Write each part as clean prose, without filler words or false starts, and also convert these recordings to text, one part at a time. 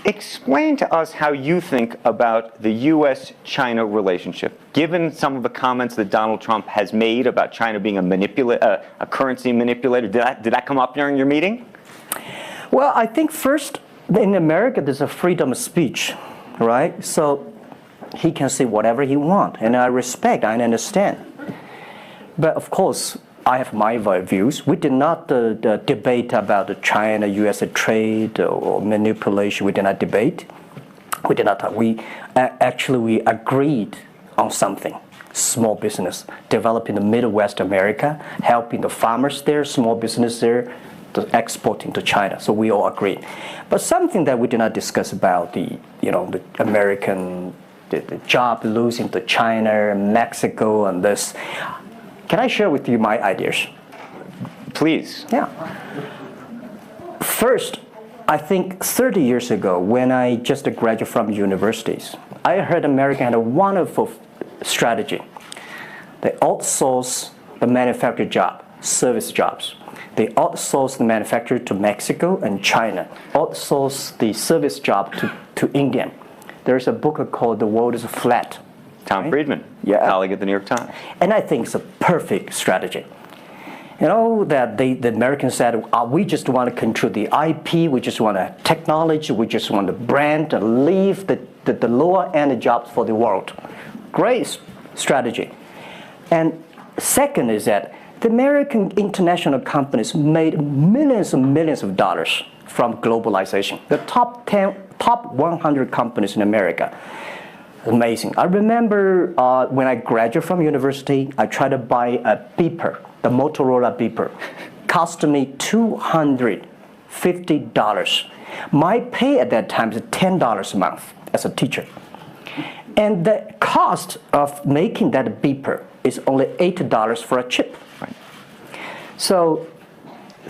Explain to us how you think about the U.S.-China relationship, given some of the comments that Donald Trump has made about China being a currency manipulator. Did that come up during your meeting? Well, I think first, in America, there's a freedom of speech, right? So he can say whatever he wants, and I respect, I understand. But of course, I have my views. We did not debate about the China-U.S. trade or manipulation. We did not debate. We did not. We agreed on something. Small business, developing the Midwest America, helping the farmers there, small business there, exporting to China. So we all agreed. But something that we did not discuss about the American the job losing to China, Mexico, and this. Can I share with you my ideas? Please. Yeah. First, I think 30 years ago, when I just graduated from universities, I heard America had a wonderful strategy. They outsource the manufacturing job, service jobs. They outsource the manufacturer to Mexico and China. Outsource the service job to India. There's a book called The World is Flat. Tom Friedman, colleague at the New York Times. And I think it's a perfect strategy. You know, that the Americans said, we just want to control the IP, we just want to technology, we just want the brand and leave the lower end jobs for the world. Great strategy. And second is that the American international companies made millions and millions of dollars from globalization. The top 100 companies in America. Amazing. I remember when I graduated from university, I tried to buy a beeper, the Motorola beeper. Cost me $250. My pay at that time is $10 a month as a teacher. And the cost of making that beeper is only $8 for a chip. Right. So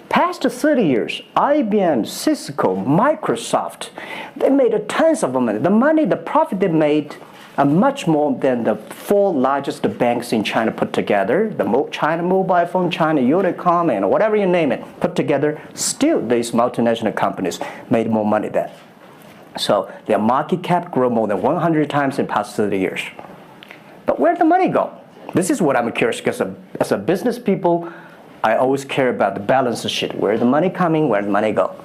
past 30 years, IBM, Cisco, Microsoft, they made tons of money. The profit they made are much more than the 4 largest banks in China put together. The China Mobile Phone, China Unicom, and whatever you name it, put together. Still, these multinational companies made more money than. So their market cap grew more than 100 times in the past 30 years. But where'd the money go? This is what I'm curious, because as a business people, I always care about the balance sheet. Where's the money coming? Where'd the money go?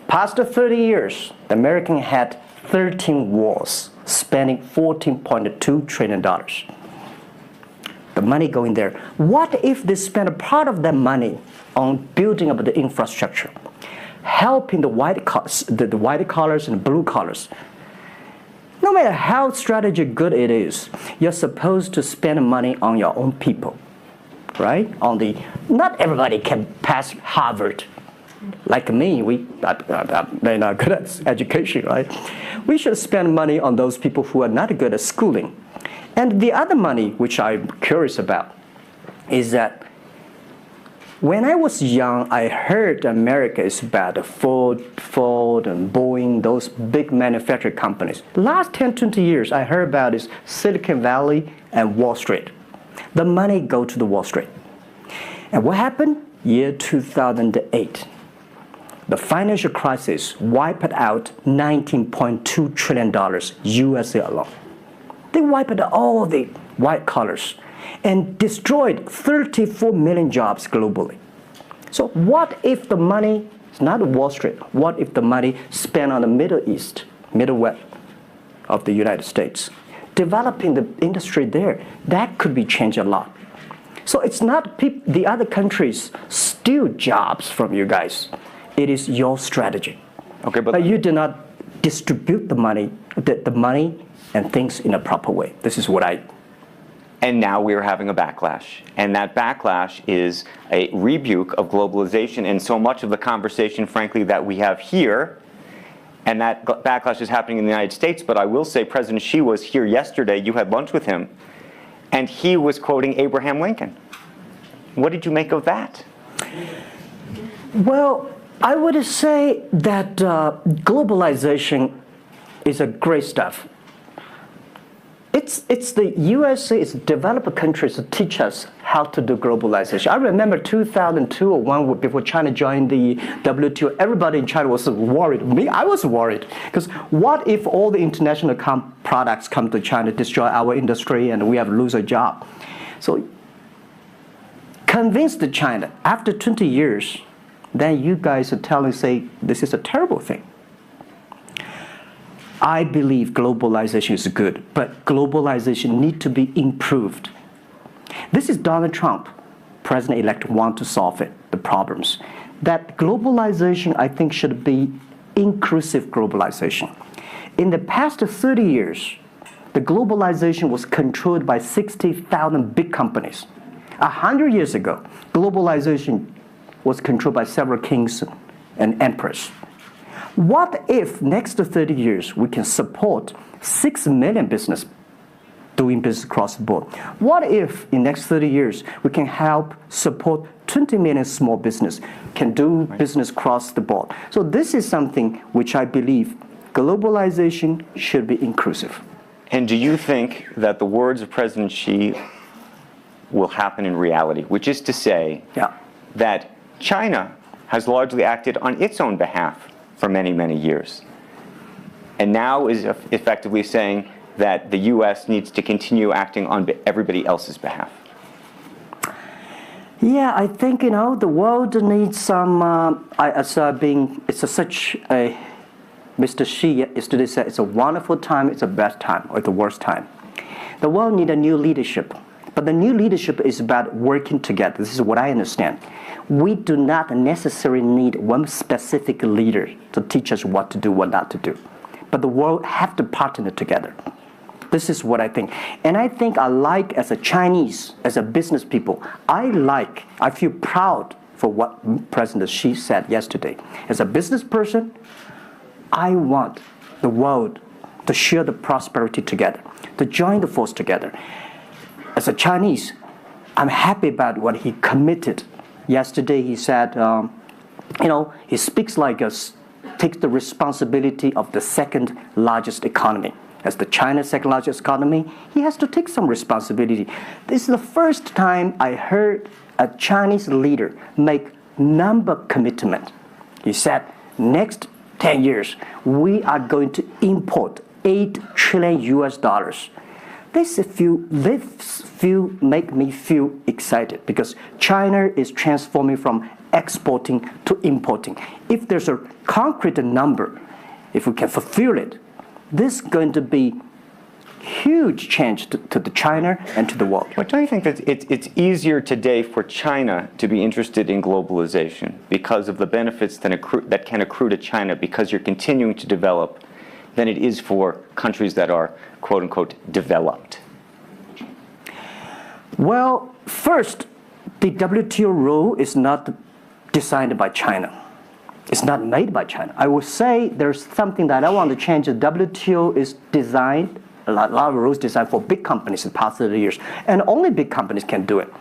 Past 30 years, the American had 13 wars, spending $14.2 trillion. The money going there. What if they spend a part of that money on building up the infrastructure, helping the white collars and the blue collars? No matter how strategy good it is, you're supposed to spend money on your own people. Right? Not everybody can pass Harvard. Like me, they're not good at education, right? We should spend money on those people who are not good at schooling. And the other money, which I'm curious about, is that when I was young, I heard America is about Ford and Boeing, those big manufacturing companies. The last 10, 20 years, I heard about is Silicon Valley and Wall Street. The money go to the Wall Street. And what happened? Year 2008. The financial crisis wiped out $19.2 trillion USA alone. They wiped out all the white collars and destroyed 34 million jobs globally. So what if the money is not Wall Street? What if the money spent on the Middle East, Midwest of the United States? Developing the industry there, that could be changed a lot. So it's not the other countries steal jobs from you guys. It is your strategy. Okay, but you do not distribute the money and things in a proper way. This is what I. And now we're having a backlash. And that backlash is a rebuke of globalization. And so much of the conversation, frankly, that we have here, and that backlash is happening in the United States, but I will say President Xi was here yesterday. You had lunch with him, and he was quoting Abraham Lincoln. What did you make of that? Well, I would say that globalization is a great stuff. it's the USA, it's developed countries to teach us how to do globalization. I remember 2002 or 1 before China joined the WTO, everybody in China was worried. Me, I was worried. Because what if all the international products come to China, destroy our industry, and we have to lose a job? So convinced China, after 20 years, then you guys are telling, say, this is a terrible thing. I believe globalization is good, but globalization needs to be improved. This is Donald Trump, President-elect, want to solve it, the problems. That globalization, I think, should be inclusive globalization. In the past 30 years, the globalization was controlled by 60,000 big companies. 100 years ago, globalization was controlled by several kings and emperors. What if next 30 years we can support 6 million business doing business across the board? What if in next 30 years we can help support 20 million small business can do business across the board? So this is something which I believe globalization should be inclusive. And do you think that the words of President Xi will happen in reality, which is to say that China has largely acted on its own behalf for many, many years, and now is effectively saying that the U.S. needs to continue acting on everybody else's behalf? Yeah, I think, the world needs some, Mr. Xi yesterday said, it's a wonderful time, it's a bad time, or the worst time. The world needs a new leadership. But the new leadership is about working together. This is what I understand. We do not necessarily need one specific leader to teach us what to do, what not to do. But the world have to partner together. This is what I think. And I think as a Chinese, as a business people, I feel proud for what President Xi said yesterday. As a business person, I want the world to share the prosperity together, to join the force together. As a Chinese, I'm happy about what he committed. Yesterday he said, he speaks like us, takes the responsibility of the second largest economy. As the China's second largest economy, he has to take some responsibility. This is the first time I heard a Chinese leader make number commitment. He said, next 10 years, we are going to import $8 trillion US. This make me feel excited because China is transforming from exporting to importing. If there's a concrete number, if we can fulfill it, this is going to be huge change to the China and to the world. But don't you think that it's easier today for China to be interested in globalization because of the benefits that can accrue to China because you're continuing to develop than it is for countries that are, quote-unquote, developed? Well, first, the WTO rule is not designed by China. It's not made by China. I would say there's something that I want to change. The WTO is designed, a lot of rules designed for big companies in the past 30 years, and only big companies can do it.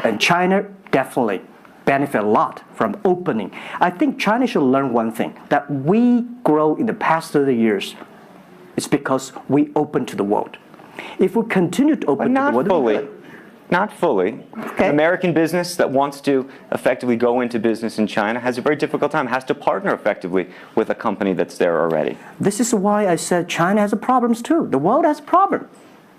And China definitely benefit a lot from opening. I think China should learn one thing, that we grow in the past 30 years. It's because we open to the world. If we continue to open to the world... Not fully. Okay. American business that wants to effectively go into business in China has a very difficult time, has to partner effectively with a company that's there already. This is why I said China has problems too. The world has problems.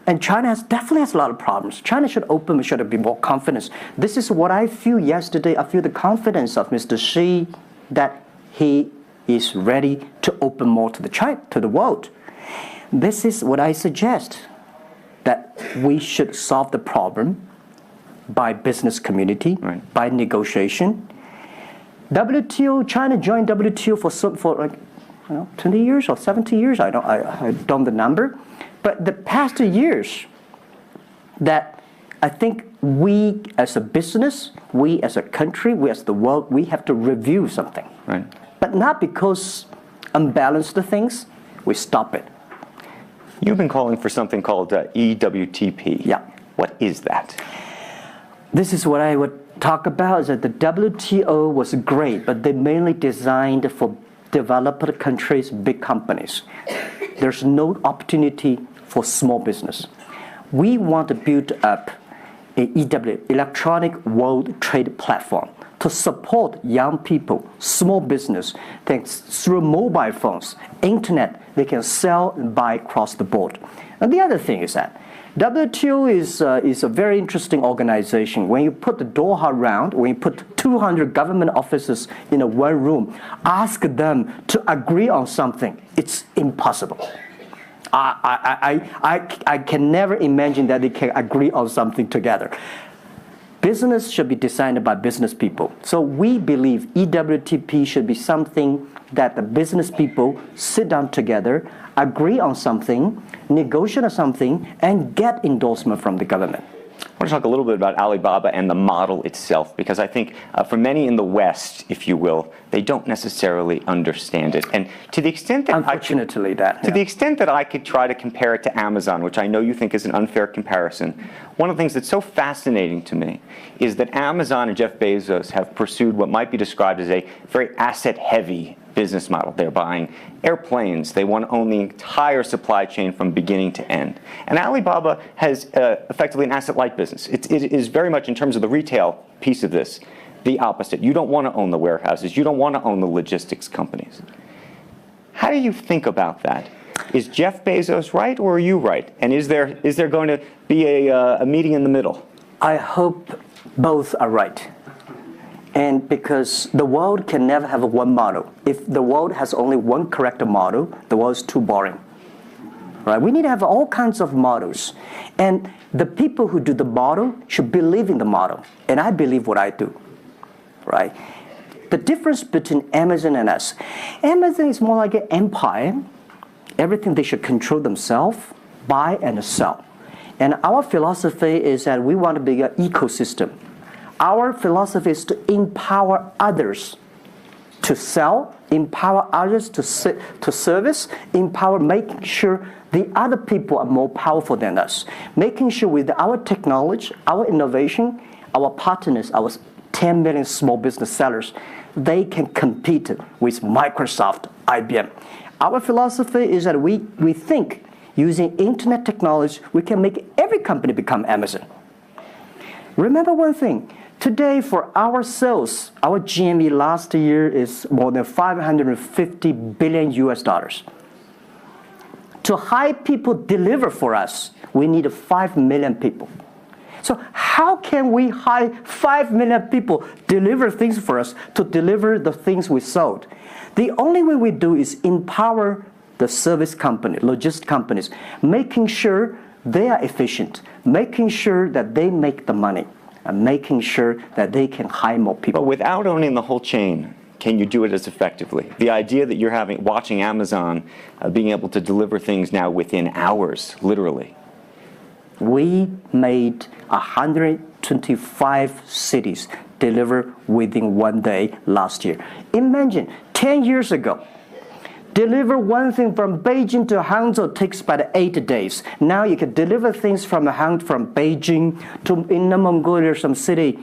And China definitely has a lot of problems. China should open, should be more confidence. This is what I feel yesterday. I feel the confidence of Mr. Xi that he is ready to open more to the world. This is what I suggest, that we should solve the problem by business community, by negotiation. WTO, China joined WTO for 20 years or 70 years. I don't know the number. But the past years, that I think we as a business, we as a country, we as the world, we have to review something. Right. But not because unbalanced things, we stop it. You've been calling for something called EWTP. Yeah. What is that? This is what I would talk about, is that the WTO was great, but they mainly designed for developed countries, big companies. There's no opportunity for small business. We want to build up an electronic world trade platform to support young people, small business, thanks through mobile phones, internet, they can sell and buy across the board. And the other thing is that WTO is a very interesting organization. When you put the Doha round, when you put 200 government officers in one room, ask them to agree on something, it's impossible. I can never imagine that they can agree on something together. Business should be designed by business people. So we believe EWTP should be something that the business people sit down together, agree on something, negotiate on something, and get endorsement from the government. I want to talk a little bit about Alibaba and the model itself, because I think for many in the West, if you will, they don't necessarily understand it. And to the extent that the extent that I could try to compare it to Amazon, which I know you think is an unfair comparison, one of the things that's so fascinating to me is that Amazon and Jeff Bezos have pursued what might be described as a very asset-heavy business model. They're buying airplanes. They want to own the entire supply chain from beginning to end. And Alibaba has effectively an asset-light business. It is very much, in terms of the retail piece of this, the opposite. You don't want to own the warehouses. You don't want to own the logistics companies. How do you think about that? Is Jeff Bezos right, or are you right? And is there going to be a meeting in the middle? I hope both are right. And because the world can never have one model. If the world has only one correct model, the world is too boring. Right? We need to have all kinds of models. And the people who do the model should believe in the model. And I believe what I do. Right? The difference between Amazon and us. Amazon is more like an empire. Everything they should control themselves, buy and sell. And our philosophy is that we want to be an ecosystem. Our philosophy is to empower others to sell, empower others to service, empower making sure the other people are more powerful than us. Making sure with our technology, our innovation, our partners, our 10 million small business sellers, they can compete with Microsoft, IBM. Our philosophy is that we think using internet technology, we can make every company become Amazon. Remember one thing. Today, for our sales, our GMV last year is more than 550 billion US dollars. To hire people deliver for us, we need 5 million people. So how can we hire 5 million people deliver things for us to deliver the things we sold? The only way we do is empower the service company, logistics companies, making sure they are efficient, making sure that they make the money, and making sure that they can hire more people. But without owning the whole chain, can you do it as effectively? The idea that you're watching Amazon being able to deliver things now within hours, literally. We made 125 cities deliver within 1 day last year. Imagine, 10 years ago, deliver one thing from Beijing to Hangzhou takes about 8 days. Now you can deliver things from Beijing to Inner Mongolia, some city,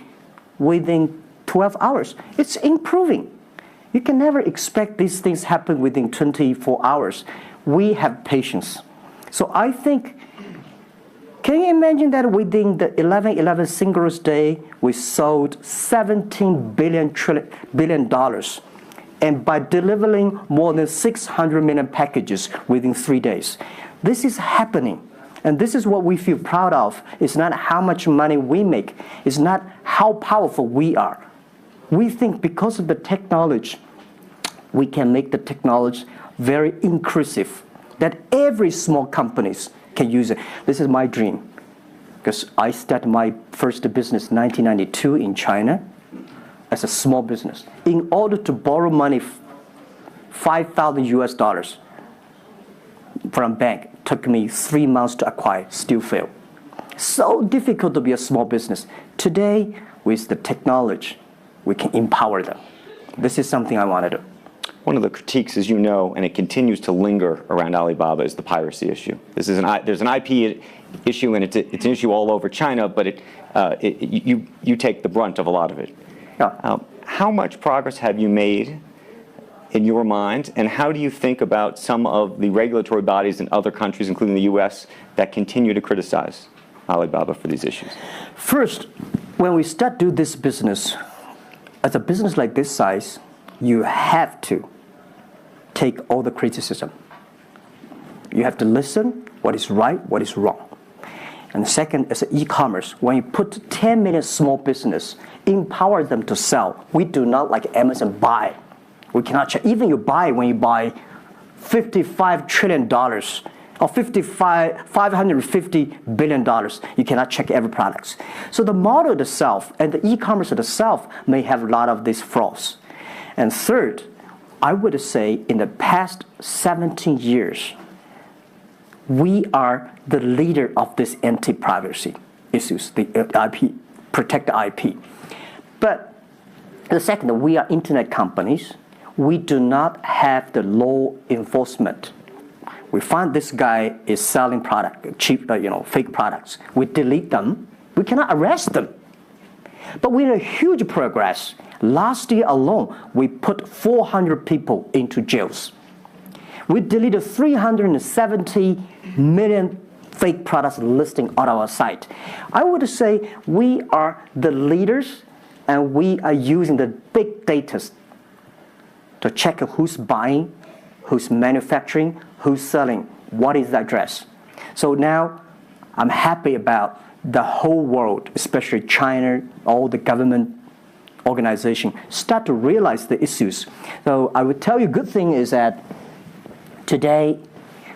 within 12 hours. It's improving. You can never expect these things happen within 24 hours. We have patience. So I think, can you imagine that within the 11/11 Singles Day, we sold $17 billion. And by delivering more than 600 million packages within 3 days. This is happening. And this is what we feel proud of. It's not how much money we make. It's not how powerful we are. We think because of the technology, we can make the technology very inclusive, that every small companies can use it. This is my dream. Because I started my first business in 1992 in China. As a small business, in order to borrow money, 5,000 US dollars from bank, took me 3 months to acquire, still failed. So difficult to be a small business. Today, with the technology, we can empower them. This is something I want to do. One of the critiques, as you know, and it continues to linger around Alibaba, is the piracy issue. There's an IP issue, and it's an issue all over China, but you take the brunt of a lot of it. Yeah. How much progress have you made in your mind, and how do you think about some of the regulatory bodies in other countries, including the U.S., that continue to criticize Alibaba for these issues? First, when we start do this business, as a business like this size, you have to take all the criticism. You have to listen what is right, what is wrong. And second, as an e-commerce, when you put 10 million small business, empower them to sell. We do not like Amazon buy. We cannot check. Even you buy, when you buy $55 trillion or $550 billion, you cannot check every product. So the model itself and the e-commerce itself may have a lot of these flaws. And third, I would say in the past 17 years, we are the leader of this anti-privacy issues, the IP, protect the IP. But the second, we are internet companies. We do not have the law enforcement. We find this guy is selling product, cheap, fake products. We delete them. We cannot arrest them. But we made huge progress. Last year alone, we put 400 people into jails. We deleted 370 million fake products listing on our site. I would say we are the leaders, and we are using the big data to check who's buying, who's manufacturing, who's selling, what is the address. So now I'm happy about the whole world, especially China, all the government organization, start to realize the issues. So I would tell you, good thing is that today,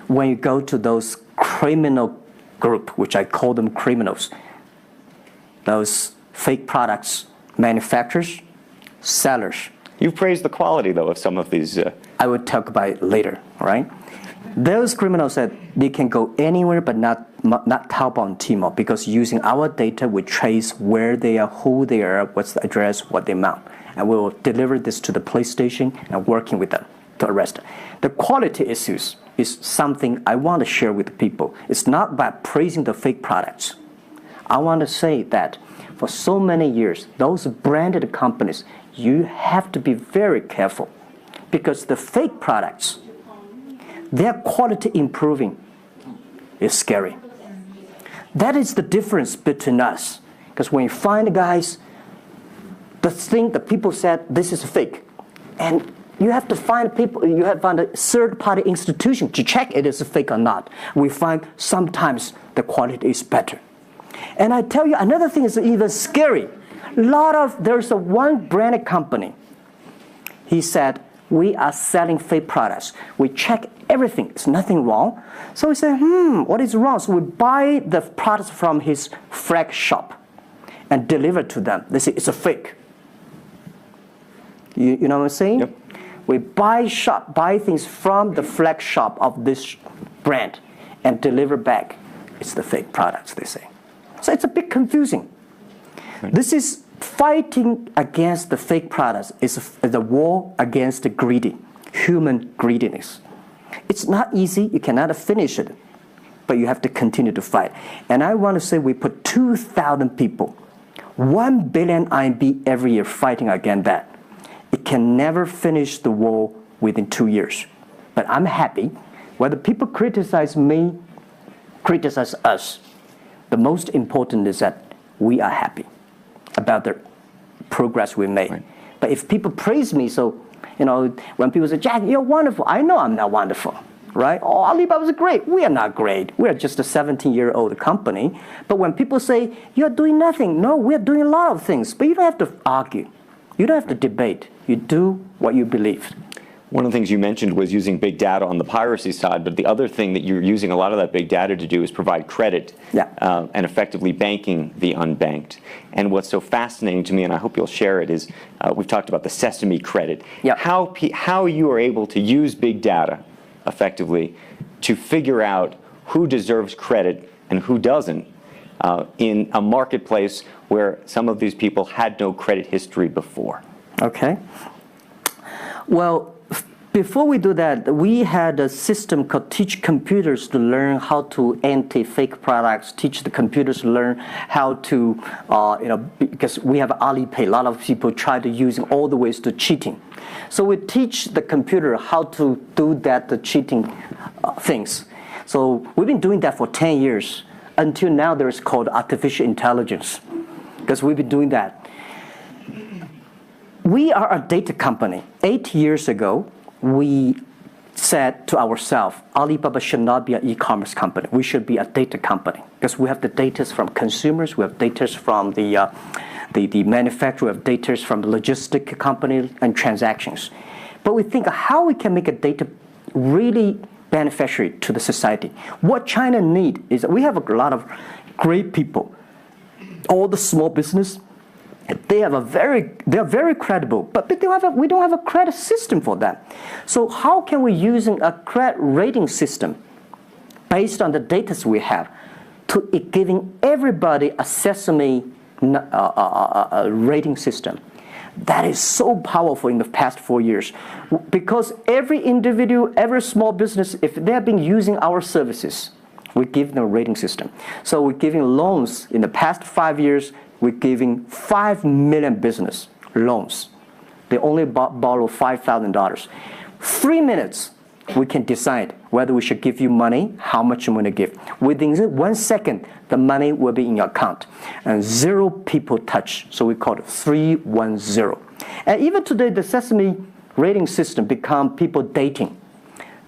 when you go to those criminal group, which I call them criminals, those fake products manufacturers, sellers. You've praised the quality, though, of some of these. I will talk about it later, right? Those criminals said they can go anywhere but not Taobao and Tmall, because using our data, we trace where they are, who they are, what's the address, what the amount. And we will deliver this to the police station and working with them to arrest them. The quality issues is something I want to share with people. It's not about praising the fake products. I want to say that for so many years, those branded companies, you have to be very careful, because the fake products, their quality improving is scary. That is the difference between us. Because when you find guys, the people said this is fake, and you have to find people, you have to find a third-party institution to check it is fake or not. We find sometimes the quality is better. And I tell you, another thing is even scary. There's one branded company. He said, we are selling fake products. We check everything. There's nothing wrong. So we say, what is wrong? So we buy the products from his flag shop and deliver to them. They say, it's a fake. You know what I'm saying? Yep. We buy things from the flag shop of this brand and deliver back. It's the fake products, they say. So it's a bit confusing. Right. This is fighting against the fake products. Is the war against the human greediness. It's not easy. You cannot finish it, but you have to continue to fight. And I want to say we put 2,000 people, 1 billion RMB every year fighting against that. It can never finish the war within 2 years. But I'm happy. Whether people criticize me, criticize us, the most important is that we are happy about the progress we made. Right. But if people praise me, so, when people say, Jack, you're wonderful, I know I'm not wonderful, right? Oh, Alibaba is great. We are not great. We are just a 17-year-old company. But when people say, you're doing nothing, no, we are doing a lot of things. But you don't have to argue. You don't have to debate. You do what you believe. One of the things you mentioned was using big data on the piracy side, but the other thing that you're using a lot of that big data to do is provide credit and effectively banking the unbanked. And what's so fascinating to me, and I hope you'll share it, is we've talked about the sesame credit. Yep. How you are able to use big data effectively to figure out who deserves credit and who doesn't in a marketplace where some of these people had no credit history before. Okay. Well, before we do that, we had a system called Teach Computers to learn how to anti-fake products, teach the computers to learn how to, because we have Alipay, a lot of people try to using all the ways to cheating. So we teach the computer how to do that, the cheating things. So we've been doing that for 10 years. Until now, there is called artificial intelligence, because we've been doing that. We are a data company. 8 years ago, we said to ourselves, Alibaba should not be an e-commerce company. We should be a data company, because we have the data from consumers, we have data from the manufacturer, we have data from the logistic company and transactions. But we think how we can make a data really beneficiary to the society. What China need is we have a lot of great people. All the small business, they are very credible, but we don't have a credit system for that. So how can we using a credit rating system based on the data we have to giving everybody a Sesame rating system? That is so powerful in the past 4 years, because every individual, every small business, if they have been using our services, we give them a rating system. So we're giving loans in the past 5 years. We're giving 5 million business loans. They only borrow $5,000. 3 minutes, we can decide whether we should give you money, how much you want to give. Within 1 second, the money will be in your account. And 0 people touch, so we call it 310. And even today, the Sesame rating system become people dating.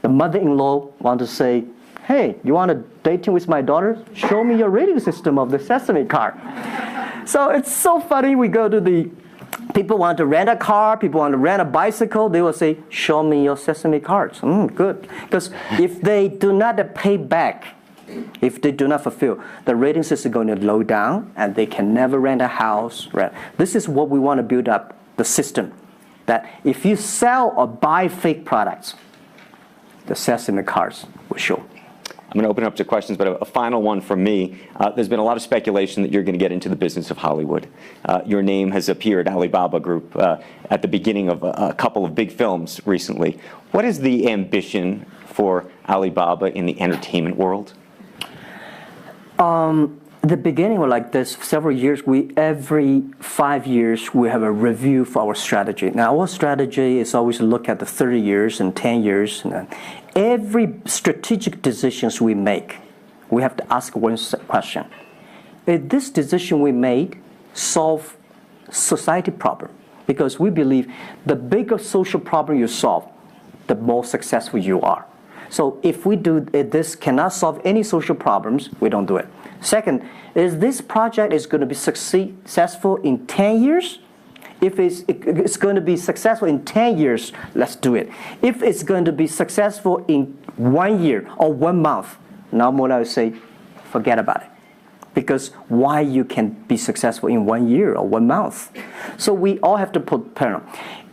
The mother-in-law want to say, hey, you want to dating with my daughter? Show me your rating system of the Sesame card. So it's so funny. We go to the people want to rent a car, people want to rent a bicycle. They will say, show me your Sesame cards. Good. Because if they do not pay back, if they do not fulfill, the rating system is going to low down and they can never rent a house. This is what we want to build up the system. That if you sell or buy fake products, the Sesame cards will show. I'm going to open it up to questions, but a final one from me. There's been a lot of speculation that you're going to get into the business of Hollywood. Your name has appeared, Alibaba Group, at the beginning of a couple of big films recently. What is the ambition for Alibaba in the entertainment world? The beginning was like this. Several years, every 5 years, we have a review for our strategy. Now, our strategy is always to look at the 30 years and 10 years. And every strategic decisions we make, we have to ask one question. Is this decision we made solve society problem? Because we believe the bigger social problem you solve, the more successful you are. So if we do this cannot solve any social problems, we don't do it. Second, is this project is going to be successful in 10 years? If it's going to be successful in 10 years, let's do it. If it's going to be successful in 1 year or 1 month, now more I would say, forget about it. Because why you can be successful in 1 year or 1 month? So we all have to put parallel.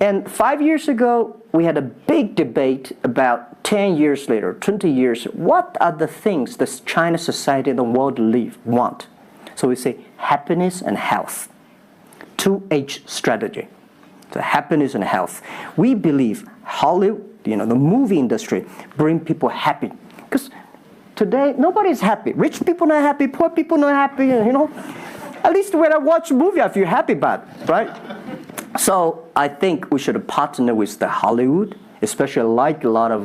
And 5 years ago, we had a big debate about 10 years later, 20 years, what are the things that China society and the world want? So we say happiness and health. 2H strategy. So happiness and health. We believe Hollywood, the movie industry, bring people happy. Because today, nobody's happy. Rich people not happy, poor people not happy, At least when I watch a movie, I feel happy about it, right? So I think we should partner with the Hollywood, especially like a lot of,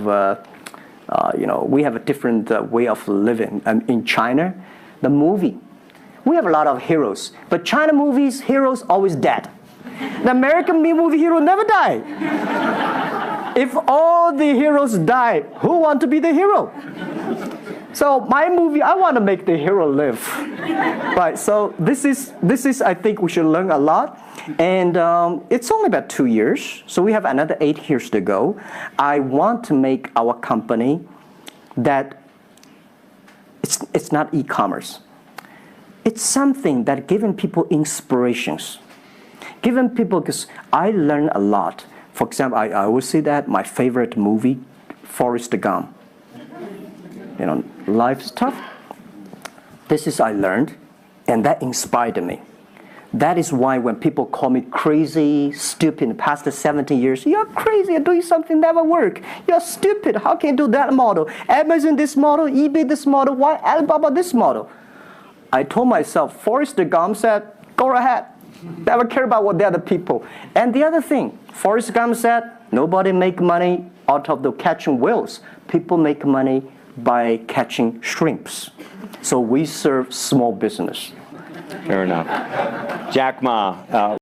we have a different way of living. In China, the movie, we have a lot of heroes. But China movies, heroes always dead. The American movie hero never die. If all the heroes die, who want to be the hero? So my movie, I want to make the hero live. Right, so this is I think we should learn a lot. And it's only about 2 years, so we have another 8 years to go. I want to make our company that it's not e-commerce. It's something that giving people inspirations. Giving people, because I learn a lot. For example, I always say that my favorite movie, Forrest Gump. Life's tough. This is I learned, and that inspired me. That is why when people call me crazy, stupid in the past 17 years, you're crazy, you're doing something never work. You're stupid, how can you do that model? Amazon this model, eBay this model, why Alibaba this model? I told myself, Forrest Gump said, go ahead. Never care about what the other people. And the other thing, Forrest Gump said, nobody make money out of the catching whales. People make money by catching shrimps. So we serve small business. Fair enough. Jack Ma.